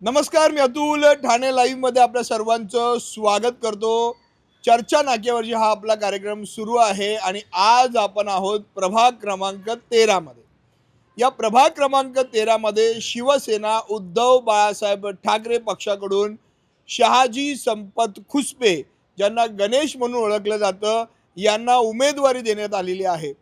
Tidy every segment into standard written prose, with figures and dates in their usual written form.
नमस्कार, मी अतुल ठाणे लाईव्ह मध्ये आपल्या सर्वांचं स्वागत करतो. चर्चा नाक्यावरची हा आपला कार्यक्रम सुरू आहे आणि आज आपण आहोत प्रभाग क्रमांक 13 मध्ये. या प्रभाग क्रमांक 13 मध्ये शिवसेना उद्धव बाळासाहेब ठाकरे पक्षाकडून शहाजी संपत खुसपे, ज्यांना गणेश म्हणून ओळखलं जातं, यांना उमेदवारी देण्यात आलेली आहे.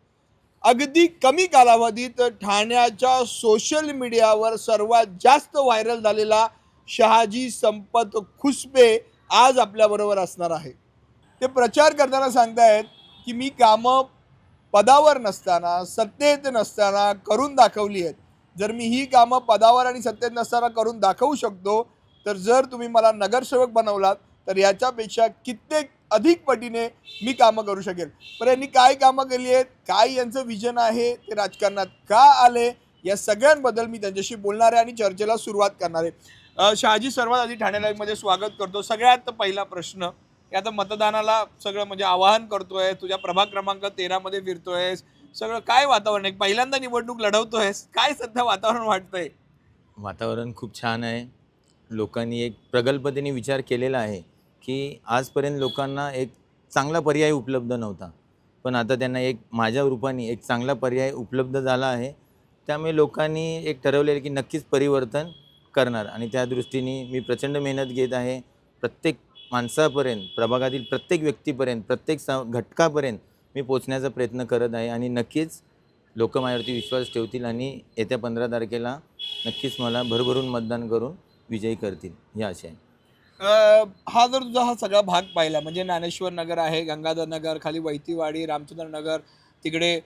अगदी कमी कालावधीत ठाण्याच्या सोशल मीडियावर सर्वात जास्त व्हायरल झालेला शहाजी संपत खुसपे आज आपल्याबरोबर असणार आहे. ते प्रचार करताना सांगतायत की मी कामं पदावर नसताना, सत्तेत नसताना करून दाखवली आहेत. जर मी ही कामं पदावर आणि सत्तेत नसताना करून दाखवू शकतो, तर जर तुम्ही मला नगरसेवक बनवलात, तर याच्यापेक्षा कित्येक अधिक पटीने मी कामं करू शकेल. पण यांनी काय कामं केली आहेत, काय यांचं विजन आहे, ते राजकारणात का आले, या सगळ्यांबद्दल मी त्यांच्याशी बोलणार आहे आणि चर्चेला सुरुवात करणार आहे. शहाजी, सर्वात आधी ठाणे लाईव्हमध्ये स्वागत करतो. सगळ्यात पहिला प्रश्न, की आता मतदानाला सगळं म्हणजे आवाहन करतोय, तुझ्या प्रभाग क्रमांक 13 मध्ये फिरतोयस, सगळं काय वातावरण आहे? पहिल्यांदा निवडणूक लढवतोयस, काय सध्या वातावरण वाटतंय? वातावरण खूप छान आहे. लोकांनी एक प्रगल्भतेने विचार केलेला आहे, की आजपर्यंत लोकांना एक चांगला पर्याय उपलब्ध नव्हता. पण आता त्यांना एक माझ्या रूपाने एक चांगला पर्याय उपलब्ध झाला आहे. त्यामुळे लोकांनी एक ठरवलेलं की नक्कीच परिवर्तन करणार आणि त्या दृष्टीने मी प्रचंड मेहनत घेत आहे. प्रत्येक माणसापर्यंत, प्रभागातील प्रत्येक व्यक्तीपर्यंत, प्रत्येक घटकापर्यंत मी पोहोचण्याचा प्रयत्न करत आहे आणि नक्कीच लोक माझ्यावरती विश्वास ठेवतील आणि येत्या 15 तारखेला नक्कीच मला भरभरून मतदान करून विजयी करतील ही आशा आहे. हा जर तुझा हा सगळा भाग पाहिला, म्हणजे ज्ञानेश्वर नगर आहे, गंगाधर नगर, खाली वैतीवाडी, रामचंद्र नगर, तिकडे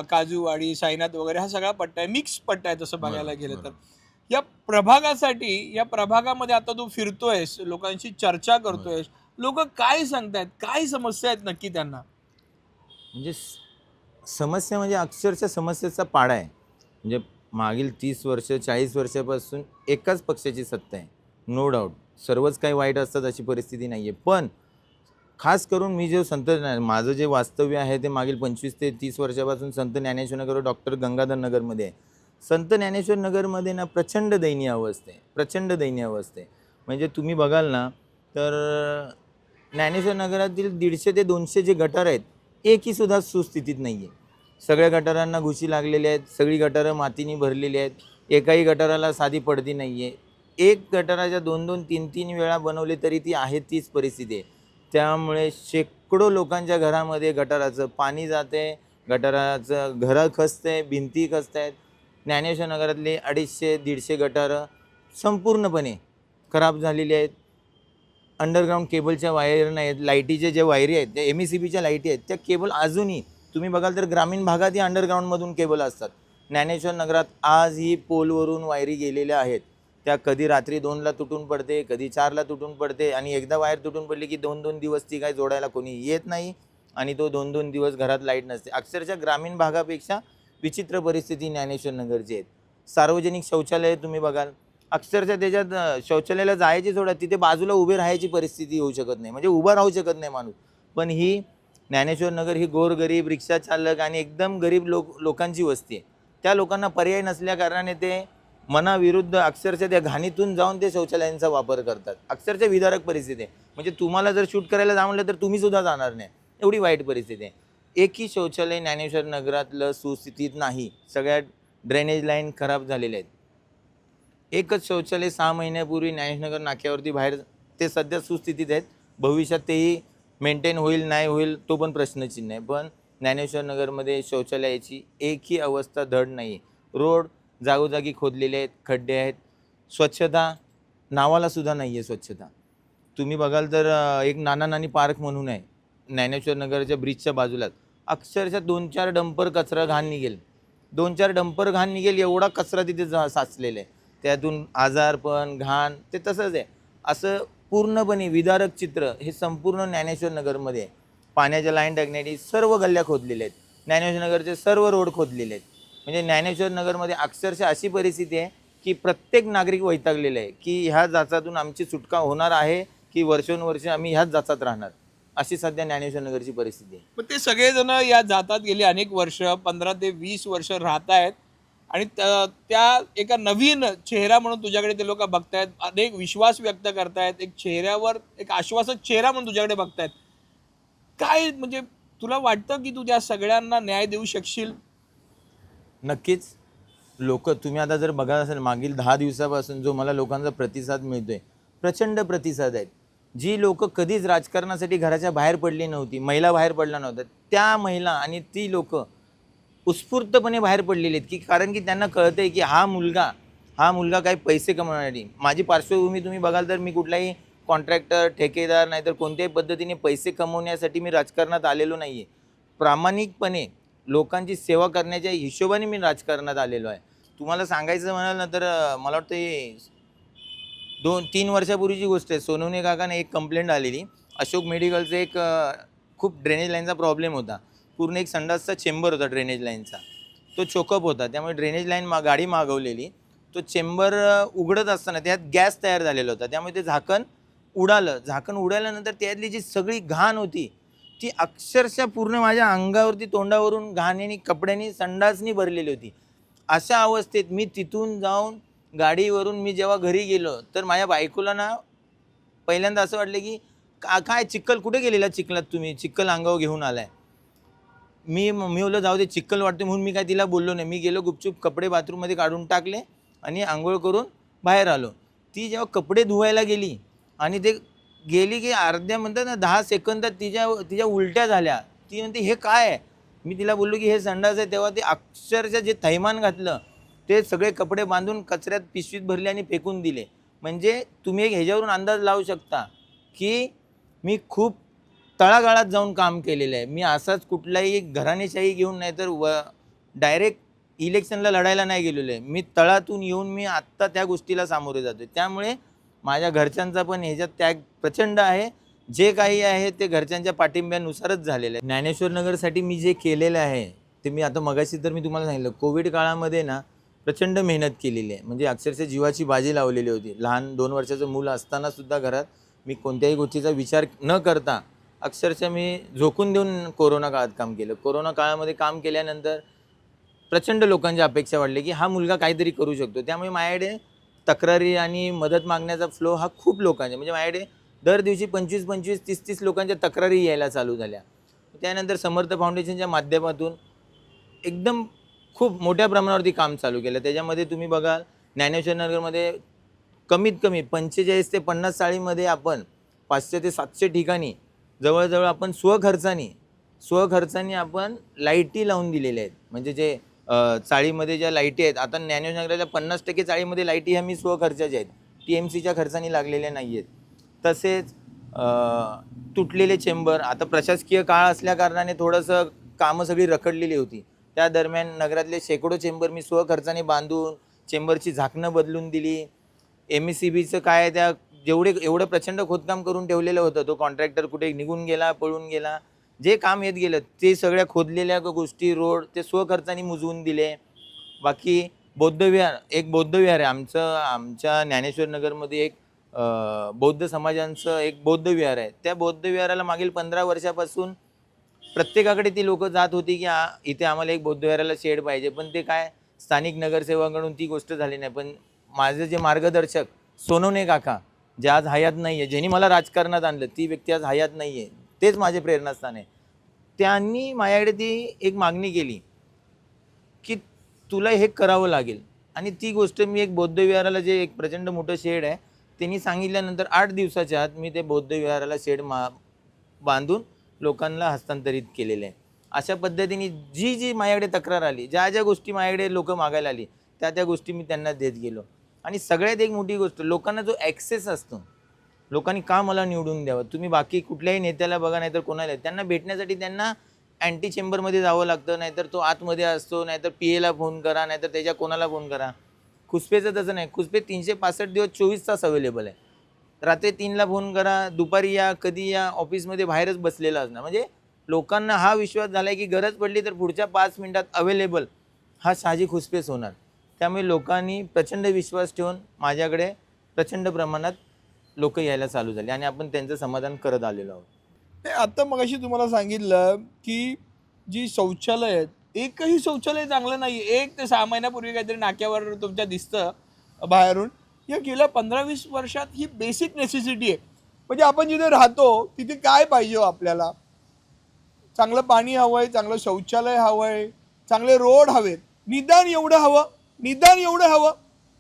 काजूवाडी, साईनाथ वगैरे हा सगळा पट्टा आहे, मिक्स पट्टा आहे तसं बघायला गेलं तर. बरोबर. या प्रभागासाठी, या प्रभागामध्ये आता तू फिरतोयस, लोकांशी चर्चा करतोयस, लोक काय सांगतायत, काय समस्या आहेत नक्की त्यांना? म्हणजे समस्या म्हणजे अक्षरशः समस्येचा पाडा आहे. म्हणजे मागील 30 वर्ष 40 वर्षापासून एकाच पक्षाची सत्ता आहे. नो डाऊट सर्वच काही वाईट असतात अशी परिस्थिती नाही आहे. पण खास करून मी जे माझं जे वास्तव्य आहे ते मागील 25 ते 30 वर्षापासून संत ज्ञानेश्वर नगर व डॉक्टर गंगाधर नगरमध्ये आहे. संत ज्ञानेश्वर नगरमध्ये ना प्रचंड दयनीय अवस्था आहे, प्रचंड दयनीय अवस्था आहे. म्हणजे तुम्ही बघाल ना तर ज्ञानेश्वर नगरातील 150 ते 200 जे गटार आहेत, एकही सुद्धा सुस्थितीत नाही आहे. सगळ्या गटारांना घुशी लागलेल्या आहेत, सगळी गटारं मातीने भरलेली आहेत. एकाही गटाराला साधी पडदी नाही आहे. एक गटाराच्या 2-2, 3-3 वेळा बनवले तरी ती आहे तीच परिस्थिती आहे. त्यामुळे शेकडो लोकांच्या घरामध्ये गटाराचं पाणी जाते, गटाराचं घरं खचते, भिंती खचत आहेत. ज्ञानेश्वर नगरातले 250-150 गटारं संपूर्णपणे खराब झालेली आहेत. अंडरग्राऊंड केबलच्या वायर नाहीत, लाईटीचे जे वायरी आहेत, त्या MECBच्या लाईटी आहेत, त्या केबल अजूनही तुम्ही बघाल तर ग्रामीण भागातही अंडरग्राऊंडमधून केबल असतात. ज्ञानेश्वर नगरात आजही पोलवरून वायरी गेलेल्या आहेत. त्या कधी रात्री 2ला तुटून पडते, कधी 4ला तुटून पडते आणि एकदा वायर तुटून पडली की 2-2 दिवस ती काय जोडायला कोणी येत नाही आणि तो 2-2 दिवस घरात लाईट नसते. अक्षरशः ग्रामीण भागापेक्षा विचित्र परिस्थिती ज्ञानेश्वर नगरची आहेत. सार्वजनिक शौचालय तुम्ही बघाल, अक्षरशः त्याच्यात शौचालयाला जायची सोडा, तिथे बाजूला उभे राहायची परिस्थिती होऊ शकत नाही, म्हणजे उभा राहू शकत नाही माणूस. पण ही ज्ञानेश्वर नगर ही गोरगरीब रिक्षाचालक आणि एकदम गरीब लोकांची वस्ती आहे. त्या लोकांना पर्याय नसल्या कारणाने ते मनाविरुद्ध अक्षरशः त्या घाणीतून जाऊन ते शौचालयांचा वापर करतात. अक्षरशः विदारक परिस्थिती आहे. म्हणजे तुम्हाला जर शूट करायला जा म्हणलं तर तुम्ही सुद्धा जाणार नाही, एवढी वाईट परिस्थिती आहे. एकही शौचालय ज्ञानेश्वर नगरातलं सुस्थितीत नाही. सगळ्या ड्रेनेज लाईन खराब झालेल्या आहेत. एकच शौचालय 6 महिन्यापूर्वी ज्ञानेश्वर नाक्यावरती बाहेर, ते सध्या सुस्थितीत आहेत. भविष्यात तेही मेंटेन होईल नाही होईल तो पण प्रश्नचिन्ह आहे. पण ज्ञानेश्वर नगरमध्ये शौचालयाची एकही अवस्था धड नाही. रोड जागोजागी खोदलेले आहेत, खड्डे आहेत. स्वच्छता नावालासुद्धा नाही आहे स्वच्छता. तुम्ही बघाल तर एक नाना नानी पार्क म्हणून आहे ज्ञानेश्वर नगरच्या ब्रिजच्या बाजूलाच. अक्षरशः 2-4 डंपर कचरा घाण निघेल, 2-4 डंपर घाण निघेल एवढा कचरा तिथे साचलेला आहे. त्यातून आजारपण, घाण ते तसंच आहे. असं पूर्णपणे विदारक चित्र हे संपूर्ण ज्ञानेश्वर नगरमध्ये आहे. पाण्याच्या लाईन टाकण्यासाठी सर्व गल्ल्या खोदलेल्या आहेत. ज्ञानेश्वर नगरचे सर्व रोड खोदलेले आहेत. म्हणजे ज्ञानेश्वर नगरमध्ये अक्षरशः अशी परिस्थिती आहे की प्रत्येक नागरिक वैतागलेला आहे की ह्या जाचातून आमची सुटका होणार आहे की वर्षोनवर्ष आम्ही ह्याच जाचात राहणार, अशी सध्या ज्ञानेश्वर नगरची परिस्थिती आहे. पण ते सगळेजण या जातात गेली अनेक वर्ष, 15 ते 20 वर्ष राहत आहेत आणि त्या एका नवीन चेहरा म्हणून तुझ्याकडे ते लोक बघतायत, अनेक विश्वास व्यक्त करतायत, एक चेहऱ्यावर एक आश्वासक चेहरा म्हणून तुझ्याकडे बघतायत. काय म्हणजे तुला वाटतं की तू त्या सगळ्यांना न्याय देऊ शकशील? नक्कीच. तुम्ही आता जर बघत असाल मागील 10 दिवसापासून जो मला लोकांचा प्रतिसाद मिळतोय, प्रचंड प्रतिसाद आहेत. जी लोकं कधीच राजकारणासाठी घराच्या बाहेर पडली नव्हती, महिला बाहेर पडल्या नव्हत्या, त्या महिला आणि ती लोकं उत्स्फूर्तपणे बाहेर पडलेले आहेत, की कारण की त्यांना कळतंय की हा मुलगा काही पैसे कमवण्यासाठी. माझी पार्श्वभूमी तुम्ही बघाल तर मी कुठलाही कॉन्ट्रॅक्टर, ठेकेदार नाहीतर कोणत्याही पद्धतीने पैसे कमवण्यासाठी मी राजकारणात आलेलो नाही आहे. प्रामाणिकपणे लोकांची सेवा करण्याच्या हिशोबाने मी राजकारणात आलेलो आहे. तुम्हाला सांगायचं म्हणाल ना तर मला वाटतं हे 2-3 वर्षापूर्वीची गोष्ट आहे. सोनवणे काकाने एक कंप्लेंट आलेली. अशोक मेडिकलचं एक खूप ड्रेनेज लाईनचा प्रॉब्लेम होता. पूर्ण एक संडासचा चेंबर होता ड्रेनेज लाईनचा. तो चोकअप होता. त्यामुळे ड्रेनेज लाईन गाडी मागवलेली. तो चेंबर उघडत असताना त्यात गॅस तयार झालेला होता. त्यामुळे ते झाकण उडालं. झाकण उडाल्यानंतर त्यातली जी सगळी घाण होती, ती अक्षरशः पूर्ण माझ्या अंगावरती, तोंडावरून घाणीने, कपड्यांनी, संडासनी भरलेली होती. अशा अवस्थेत मी तिथून जाऊन गाडीवरून मी जेव्हा घरी गेलो, तर माझ्या बायकोला ना पहिल्यांदा असं वाटलं की काय चिखल कुठे गेलेला चिखलात तुम्ही? चिखल अंगावर घेऊन आलाय. मी बोललो जाऊ दे चिखल वाटते म्हणून मी काय तिला बोललो नाही. मी गेलो गुपचूप कपडे बाथरूममध्ये काढून टाकले आणि अंघोळ करून बाहेर आलो. ती जेव्हा कपडे धुवायला गेली आणि ते गेली की अर्ध्या म्हणतात ना 10 सेकंदात तिच्या उलट्या झाल्या. ती म्हणते हे काय आहे? मी तिला बोललो की हे संडास आहे. तेव्हा ते अक्षरशः जे थैमान घातलं ते सगळे कपडे बांधून कचऱ्यात पिशवीत भरले आणि फेकून दिले. म्हणजे तुम्ही एक ह्याच्यावरून अंदाज लावू शकता की मी खूप तळागाळात जाऊन काम केलेलं आहे. मी असाच कुठलाही घराणेशाही घेऊन नाही तर डायरेक्ट इलेक्शनला लढायला नाही गेलेलो आहे. मी तळातून येऊन मी आत्ता त्या गोष्टीला सामोरे जातो आहे. त्यामुळे माझ्या घरच्यांचा पण ह्याच्यात त्याग प्रचंड आहे. जे काही आहे ते घरच्यांच्या पाठिंब्यानुसारच झालेलं आहे. ज्ञानेश्वर नगरसाठी मी जे केलेलं आहे ते मी आता मगाशी तर मी तुम्हाला सांगितलं कोविड काळामध्ये ना प्रचंड मेहनत केलेली आहे. म्हणजे अक्षरशः जीवाची बाजी लावलेली होती. लहान 2 वर्षाचं मूल असतानासुद्धा घरात मी कोणत्याही गोष्टीचा विचार न करता अक्षरशः मी झोकून देऊन कोरोना काळात काम केलं. कोरोना काळामध्ये काम केल्यानंतर प्रचंड लोकांच्या अपेक्षा वाढल्या की हा मुलगा काहीतरी करू शकतो. त्यामुळे माझ्याकडे तक्रारी आणि मदत मागण्याचा फ्लो हा खूप लोकांचा म्हणजे माझ्याकडे दर दिवशी 25-25, 30-30 लोकांच्या तक्रारी यायला चालू झाल्या. त्यानंतर समर्थ फाउंडेशनच्या माध्यमातून एकदम खूप मोठ्या प्रमाणावरती काम चालू केलं. त्याच्यामध्ये तुम्ही बघाल ज्ञानेश्वर नगरमध्ये कमीत कमी 45 ते 50 चाळीमध्ये आपण 500 ते 700 ठिकाणी जवळजवळ आपण स्वखर्चाने आपण लाईटी लावून दिलेल्या आहेत. म्हणजे जे चाळीमध्ये ज्या लाईटी आहेत आता ज्ञानेश्वर नगराच्या 50% चाळीमध्ये लाईटी ह्या मी स्वखर्चाच्या आहेत. TMCच्या खर्चाने लागलेल्या नाही आहेत. तसेच तुटलेले चेंबर आता प्रशासकीय काळ असल्या कारणाने थोडंसं कामं सगळी रखडलेली होती. त्या दरम्यान नगरातले शेकडो चेंबर मी स्वखर्चाने बांधून चेंबरची झाकणं बदलून दिली. MECBचं काय त्या एवढं प्रचंड खोदकाम करून ठेवलेलं होतं. तो कॉन्ट्रॅक्टर कुठे निघून गेला, पळून गेला. जे काम येत गेलं ते सगळ्या खोदलेल्या गोष्टी रोड ते स्वखर्चाने मुजवून दिले. बाकी एक बौद्ध विहार आहे आमच्या ज्ञानेश्वर नगरमध्ये एक बौद्ध समाजांचं एक बौद्ध विहार आहे. त्या बौद्ध विहाराला मागील 15 वर्षापासून प्रत्येकाकडे ती लोकं जात होती की इथे आम्हाला एक बौद्ध विहाराला शेड पाहिजे. पण ते काय स्थानिक नगरसेवकाकडून ती गोष्ट झाली नाही. पण माझे जे मार्गदर्शक सोनवणे काका जे आज हयात नाही आहे, ज्यांनी मला राजकारणात आणलं ती व्यक्ती आज हयात नाही आहे, तेच माझे प्रेरणास्थान आहे. त्यांनी माझ्याकडे ती एक मागणी केली की तुला हे करावं लागेल. आणि ती गोष्ट मी एक बौद्ध विहाराला जे एक प्रचंड मोठं शेड आहे त्यांनी सांगितल्यानंतर 8 दिवसाच्या आत मी ते बौद्ध विहाराला शेड बांधून लोकांना हस्तांतरित केलेलं आहे. अशा पद्धतीने जी माझ्याकडे तक्रार आली, ज्या गोष्टी माझ्याकडे लोकं मागायला आली त्या गोष्टी मी त्यांना देत गेलो. आणि सगळ्यात एक मोठी गोष्ट लोकांना जो ॲक्सेस असतो, लोकांनी का मला निवडून द्यावं. तुम्ही बाकी कुठल्याही नेत्याला बघा नाहीतर कोणाला त्यांना भेटण्यासाठी त्यांना अँटी चेंबरमध्ये जावं लागतं, नाहीतर तो आतमध्ये असतो, नाहीतर PAला फोन करा, नाहीतर त्याच्या कोणाला फोन करा. खुसपेचं तसं नाही. खुसपे 365 दिवस 24 तास अवेलेबल आहे. रात्री 3ला फोन करा, दुपारी या, कधी या, ऑफिसमध्ये बाहेरच बसलेला असणार. म्हणजे लोकांना हा विश्वास झाला आहे की गरज पडली तर पुढच्या 5 मिनिटात अवेलेबल हा शहाजी खुसपेच होणार. त्यामुळे लोकांनी प्रचंड विश्वास ठेवून माझ्याकडे प्रचंड प्रमाणात लोक यायला चालू झाले आणि आपण त्यांचं समाधान करत आलेलो आहोत. आता मगाशी तुम्हाला सांगितलं की जी शौचालय आहेत एकही शौचालय चांगलं नाही. 1 ते 6 महिन्यापूर्वी काहीतरी नाक्यावर तुमच्या दिसतं बाहेरून. या गेल्या 15-20 वर्षात ही बेसिक नेसेसिटी आहे. म्हणजे आपण जिथे राहतो तिथे काय पाहिजे हो आपल्याला? चांगलं पाणी हवंय, चांगलं शौचालय हवंय, चांगले रोड हवेत. निदान एवढं हवं, निदान एवढं हवं.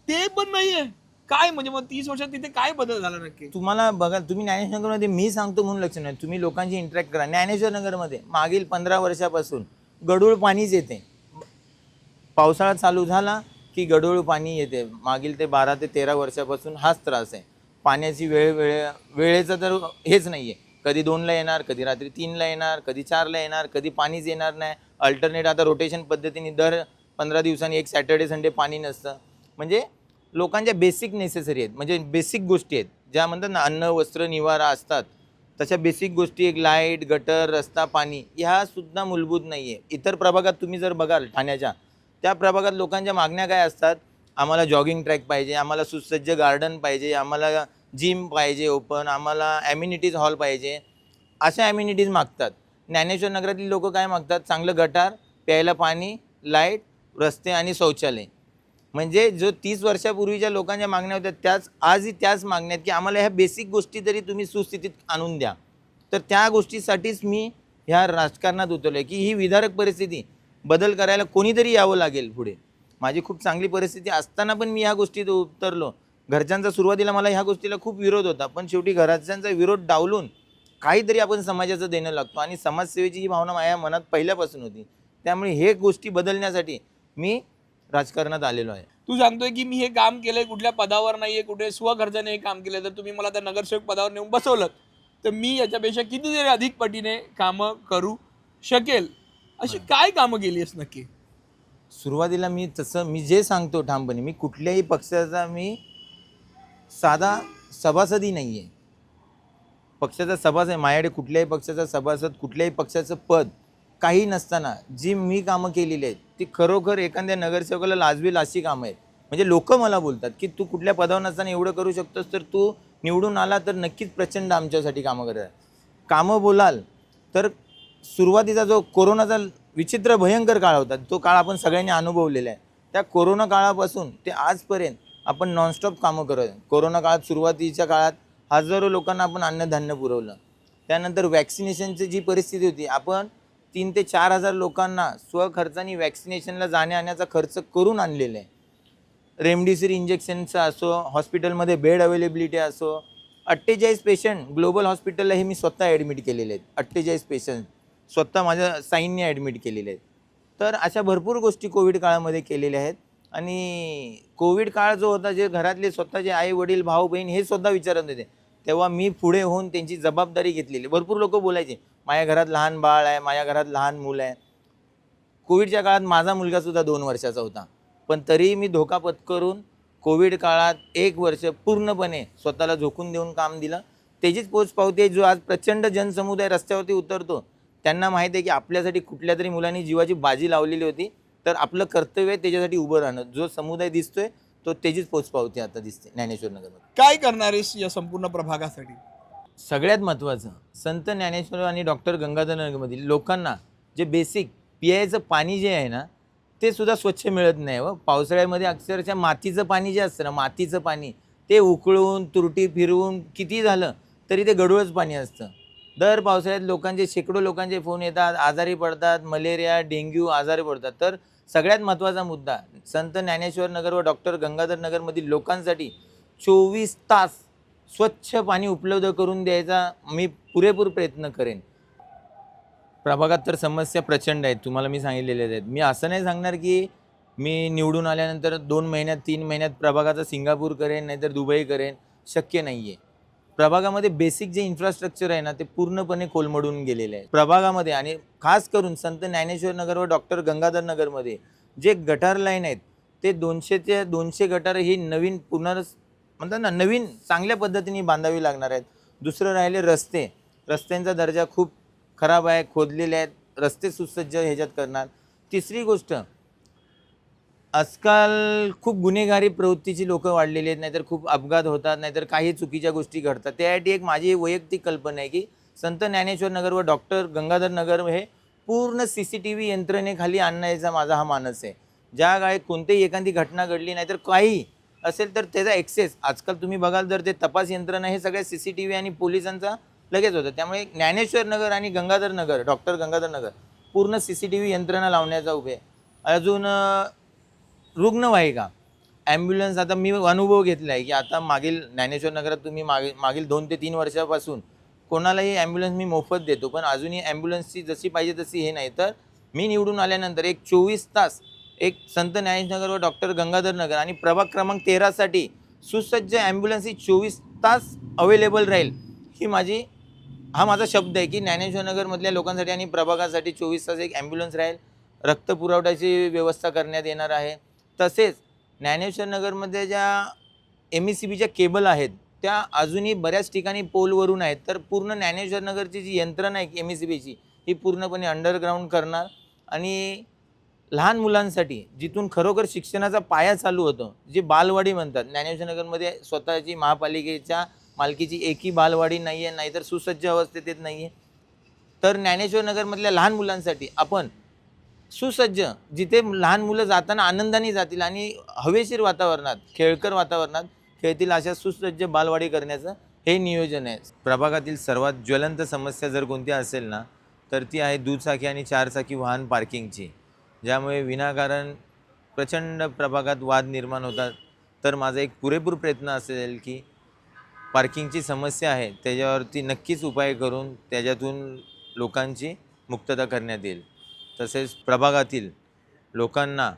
ते पण नाहीये. काय म्हणजे मग 30 वर्षात तिथे काय बदल झाला नक्की? तुम्हाला बघा, तुम्ही ज्ञानेश्वर नगरमध्ये मी सांगतो म्हणून लक्ष नाही, तुम्ही लोकांशी इंटरॅक्ट करा. ज्ञानेश्वर नगरमध्ये मागील 15 वर्षापासून गढूळ पाणीच येते. पावसाळा चालू झाला की गढूळ पाणी येते. मागील ते 12 ते 13 वर्षापासून हाच त्रास आहे. पाण्याची वेळेचं तर हेच नाही आहे. कधी 2ला येणार, कधी रात्री 3ला येणार, कधी 4ला येणार, कधी पाणीच येणार नाही. अल्टरनेट आता रोटेशन पद्धतीने दर 15 दिवसांनी एक सॅटर्डे संडे पाणी नसतं. म्हणजे लोकांच्या बेसिक नेसेसरी आहेत, म्हणजे बेसिक गोष्टी आहेत ज्या म्हणतात ना, अन्न वस्त्र निवारा असतात, तशा बेसिक गोष्टी, एक लाईट, गटर, रस्ता, पाणी, ह्या सुद्धा मूलभूत नाही आहे. इतर प्रभागात तुम्ही जर बघाल ठाण्याच्या, त्या प्रभागात लोकांच्या मागण्या काय असतात? आम्हाला जॉगिंग ट्रॅक पाहिजे, आम्हाला सुसज्ज गार्डन पाहिजे, आम्हाला जिम पाहिजे ओपन, आम्हाला ॲम्युनिटीज हॉल पाहिजे, अशा ॲम्युनिटीज मागतात. ज्ञानेश्वर नगरातील लोक काय मागतात? चांगलं गटार, प्यायला पाणी, लाईट, रस्ते आणि शौचालय. म्हणजे जो 30 वर्षापूर्वीच्या लोकांच्या मागण्या होत्या त्याच आजही त्याच मागण्या आहेत, की आम्हाला ह्या बेसिक गोष्टी तरी तुम्ही सुस्थितीत आणून द्या. तर त्या गोष्टीसाठीच मी ह्या राजकारणात उतरलो आहे, की ही विदारक परिस्थिती बदल करायला कोणीतरी यावं लागेल पुढे. माझी खूप चांगली परिस्थिती असताना पण मी ह्या गोष्टीत उतरलो. घरच्यांचा सुरुवातीला मला ह्या गोष्टीला खूप विरोध होता, पण शेवटी घरच्यांचा विरोध डावलून काहीतरी आपण समाजाचं देणं लागतो, आणि समाजसेवेची जी भावना माझ्या मनात पहिल्यापासून होती. त्यामुळे हे गोष्टी बदलण्यासाठी मी राजकारणात आलेलो आहे. तू सांगतोय की मी हे काम केलंय, कुठल्या पदावर नाहीये, कुठे स्वखर्चाने हे काम केलंय, तर तुम्ही मला त्या नगरसेवक पदावर नेऊन बसवलं तर मी याच्यापेक्षा कितीतरी अधिक पटीने कामं करू शकेल. अशी काय कामं केली आहेस नक्की? सुरुवातीला मी जे सांगतो ठामपणे, मी कुठल्याही पक्षाचा मी साधा सभासदही नाही आहे. पक्षाचा सभासद आहे, माझ्याकडे कुठल्याही पक्षाचा सभासद, कुठल्याही पक्षाचं पद काही नसताना जी मी कामं केलेली आहेत ती खरोखर एखाद्या नगरसेवकाला लाजवेल अशी कामं आहेत. म्हणजे लोक मला बोलतात की तू कुठल्या पदावर नसताना एवढं करू शकतोस, तर तू निवडून आला तर नक्कीच प्रचंड आमच्यासाठी कामं करत आहे. कामं बोलाल तर सुरुवातीचा जो कोरोनाचा विचित्र भयंकर काळ होता, तो काळ आपण सगळ्यांनी अनुभवलेला आहे. त्या कोरोना काळापासून ते आजपर्यंत आपण नॉनस्टॉप कामं करत आहे. कोरोना काळात, सुरुवातीच्या काळात हजारो लोकांना आपण अन्नधान्य पुरवलं. त्यानंतर वॅक्सिनेशनची जी परिस्थिती होती, आपण 3 ते 4 हजार लोकांना स्वखर्चाने वॅक्सिनेशनला जाण्याचा खर्च करून आणलेला आहे. रेमडेसिवीर इंजेक्शनचं असो, हॉस्पिटलमध्ये बेड अवेलेबिलिटी असो, 48 पेशंट ग्लोबल हॉस्पिटलला हे मी स्वतः ॲडमिट केलेले आहेत. 48 पेशंट स्वतः माझ्या साईनने ॲडमिट केलेले आहेत. तर अशा भरपूर गोष्टी कोविड काळामध्ये केलेल्या आहेत. आणि कोविड काळ जो होता, जे घरातले स्वतःचे आई वडील भाऊ बहीण हे सुद्धा विचारत होते, तेव्हा मी पुढे होऊन त्यांची जबाबदारी घेतलेली. भरपूर लोक बोलायचे माझ्या घरात लहान बाळ आहे, माझ्या घरात लहान मुलं आहे. कोविडच्या काळात माझा मुलगासुद्धा 2 वर्षाचा होता, पण तरीही मी धोका पत्करून कोविड काळात 1 वर्ष पूर्णपणे स्वतःला झोकून देऊन काम दिलं. त्याचीच पोचपावती आहे. जो आज प्रचंड जनसमुदाय रस्त्यावरती उतरतो, त्यांना माहीत आहे की आपल्यासाठी कुठल्या तरी मुलांनी जीवाची बाजी लावलेली होती, तर आपलं कर्तव्य आहे त्याच्यासाठी उभं राहणं. जो समुदाय दिसतोय तो त्याचीच पोचपावती आता दिसते ज्ञानेश्वर नगरमध्ये. काय करणार आहेस या संपूर्ण प्रभागासाठी? सगळ्यात महत्त्वाचं, संत ज्ञानेश्वर आणि डॉक्टर गंगाधर नगरमधील लोकांना जे बेसिक पियाचं पाणी जे आहे ना, ते सुद्धा स्वच्छ मिळत नाही. व पावसाळ्यामध्ये अक्षरशः मातीचं पाणी जे असतं ना, मातीचं पाणी ते उकळून तुरटी फिरवून किती झालं तरी ते गढूळच पाणी असतं. दर पावसाळ्यात लोकांचे, शेकडो लोकांचे फोन येतात, आजारी पडतात, मलेरिया, डेंग्यू आजारी पडतात. तर सगळ्यात महत्त्वाचा मुद्दा, संत ज्ञानेश्वर नगर व डॉक्टर गंगाधर नगरमधील लोकांसाठी 24 तास स्वच्छ पाणी उपलब्ध करून द्यायचा मी पुरेपूर प्रयत्न करेन. प्रभागात तर समस्या प्रचंड आहेत, तुम्हाला मी सांगितलेल्या आहेत. मी असं नाही सांगणार की मी निवडून आल्यानंतर 2 महिन्यात 3 महिन्यात प्रभागाचा सिंगापूर करेन, नाहीतर दुबई करेन. शक्य नाही आहे. प्रभागामध्ये बेसिक जे इन्फ्रास्ट्रक्चर आहे ना, ते पूर्णपणे कोलमडून गेलेले आहे प्रभागामध्ये. आणि खास करून संत ज्ञानेश्वर नगर व डॉक्टर गंगाधर नगरमध्ये जे गटार लाईन आहेत, ते 200 ते 200 गटार ही नवीन म्हणतात ना, नवीन चांगल्या पद्धतीने बांधावी लागणार आहेत. दुसरं राहिले रस्ते. रस्त्यांचा दर्जा खूप खराब आहे, खोदलेले आहेत. रस्ते सुसज्ज ह्याच्यात करणार. तिसरी गोष्ट, आजकाल खूप गुन्हेगारी प्रवृत्तीची लोक वाढलेली आहेत, नाहीतर खूप अपघात होतात, नाहीतर काही चुकीच्या गोष्टी घडतात. त्यासाठी एक माझी वैयक्तिक कल्पना आहे की संत ज्ञानेश्वर नगर व डॉक्टर गंगाधर नगर हे पूर्ण CCTV यंत्रणेखाली आणण्याचा माझा हा मानस आहे. ज्या काळी कोणतीही एखादी घटना घडली नाही तर काही असेल तर त्याचा ॲक्सेस आजकाल तुम्ही बघाल तर ते तपास यंत्रणा हे सगळ्या CCTV आणि पोलिसांचा लगेच होतं. त्यामुळे ज्ञानेश्वर नगर आणि गंगाधर नगर, डॉक्टर गंगाधर नगर पूर्ण CCTV यंत्रणा लावण्याचा उभे. अजून रुग्णवाहिका ॲम्ब्युलन्स आता मी अनुभव घेतला आहे की आता मागील ज्ञानेश्वर नगरात तुम्ही मागील 2 ते 3 वर्षापासून कोणालाही ॲम्ब्युलन्स मी मोफत देतो. पण अजूनही ॲम्ब्युलन्सची जशी पाहिजे तशी हे नाही. तर मी निवडून आल्यानंतर एक 24 तास एक संत ज्ञानेश्वर व डॉक्टर गंगाधर नगर आणि प्रभाग क्रमांक 13 साठी सुसज्ज ॲम्ब्युलन्स ही 24 तास अवेलेबल राहील. हा माझा शब्द आहे की ज्ञानेश्वर नगरमधल्या लोकांसाठी आणि प्रभागासाठी 24 तास एक ॲम्ब्युलन्स राहील. रक्त पुरवठ्याची व्यवस्था करण्यात येणार आहे. तसेच ज्ञानेश्वर नगरमध्ये ज्या MECBच्या केबल आहेत त्या अजूनही बऱ्याच ठिकाणी पोलवरून आहेत. तर पूर्ण ज्ञानेश्वर नगरची जी यंत्रणा आहे MECBची ही पूर्णपणे अंडरग्राऊंड करणार आणि लहान मुलांसाठी जिथून खरोखर शिक्षणाचा पाया चालू होतो, जे बालवाडी म्हणतात. ज्ञानेश्वर नगरमध्ये स्वतःची महापालिकेच्या मालकीची एकही बालवाडी नाही आहे, नाहीतर सुसज्ज अवस्थेत नाही आहे. तर ज्ञानेश्वर नगरमधल्या लहान मुलांसाठी आपण सुसज्ज जिथे लहान मुलं जाताना आनंदाने जातील आणि हवेशीर वातावरणात खेळकर वातावरणात खेळतील अशा सुसज्ज बालवाडी करण्याचं हे नियोजन आहे. प्रभागातील सर्वात ज्वलंत समस्या जर कोणती असेल ना तर ती आहे दुचाकी आणि 4 चाकी वाहन पार्किंगची, ज्यामुळे विनाकारण प्रचंड प्रभागात वाद निर्माण होतात. तर माझा एक पुरेपूर प्रयत्न असेल की पार्किंगची समस्या आहे त्याच्यावरती नक्कीच उपाय करून त्याच्यातून लोकांची मुक्तता करण्यात येईल. तसेच प्रभागातील लोकांना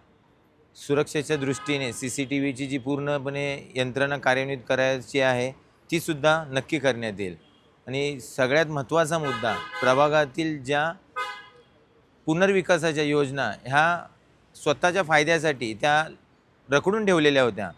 सुरक्षेच्या दृष्टीने CCTVची जी पूर्णपणे यंत्रणा कार्यान्वित करायची आहे तीसुद्धा नक्की करण्यात येईल. आणि सगळ्यात महत्त्वाचा मुद्दा, प्रभागातील ज्या पुनर्विकासाच्या योजना ह्या स्वतःच्या फायद्यासाठी त्या रखडून ठेवलेल्या होत्या,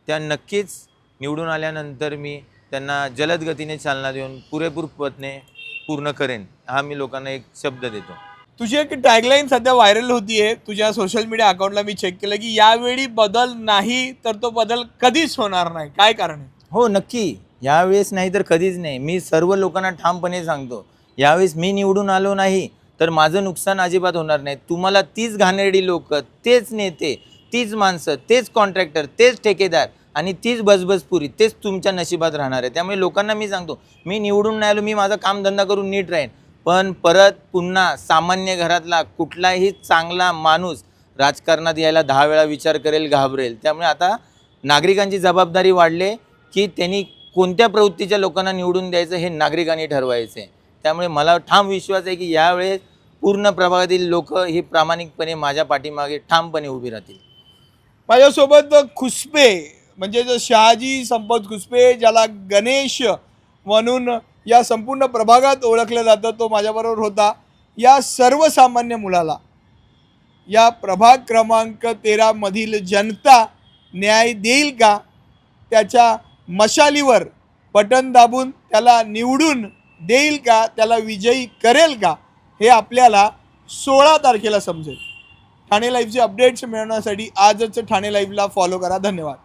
त्या नक्कीच निवडून आल्यानंतर मी त्यांना जलद गतीने चालना देऊन पुरेपूरपणे पूर्ण करेन, हा मी लोकांना एक शब्द देतो. तुझी एक टॅगलाईन सध्या व्हायरल होतीये तुझ्या सोशल मीडिया अकाउंटला. मी चेक केलं की यावेळी बदल नाही तर तो बदल कधीच होणार नाही. काय कारण आहे? हो नक्की, यावेळेस नाही तर कधीच नाही. मी सर्व लोकांना ठामपणे सांगतो, यावेळेस मी निवडून आलो नाही तर माझं नुकसान अजिबात होणार नाही. तुम्हाला तीच घाणेरडी लोक, तेच नेते, तीच माणसं, तेच कॉन्ट्रॅक्टर, तेच ठेकेदार आणि तीच बजबजपुरी तेच तुमच्या नशिबात राहणार आहे. त्यामुळे लोकांना मी सांगतो, मी निवडून नाही आलो, मी माझा कामधंदा करून नीट राहीन, पण परत पुन्हा सामान्य घरातला कुठलाही चांगला माणूस राजकारणात यायला 10 वेळा विचार करेल, घाबरेल. त्यामुळे आता नागरिकांची जबाबदारी वाढले की त्यांनी कोणत्या प्रवृत्तीच्या लोकांना निवडून द्यायचं हे नागरिकांनी ठरवायचं आहे. त्यामुळे मला ठाम विश्वास आहे की यावेळेस पूर्ण प्रभागातील लोक ही प्रामाणिकपणे माझ्या पाठीमागे ठामपणे उभी राहतील. माझ्यासोबत खुसपे म्हणजे जो शहाजी संपत खुसपे, ज्याला गणेश म्हणून या संपूर्ण प्रभागात ओळखलं जातं, तो माझ्याबरोबर होता. या सर्वसामान्य मुलाला या प्रभाग क्रमांक 13 मधील जनता न्याय देईल का? त्याच्या मशालीवर बटन दाबून त्याला निवडून देईल का? त्याला विजयी करेल का? हे आपल्याला 16 तारखेला समजेल. ठाणे लाईव्हचे अपडेट्स मिळवण्यासाठी आजच ठाणे लाईव्हला फॉलो करा. धन्यवाद.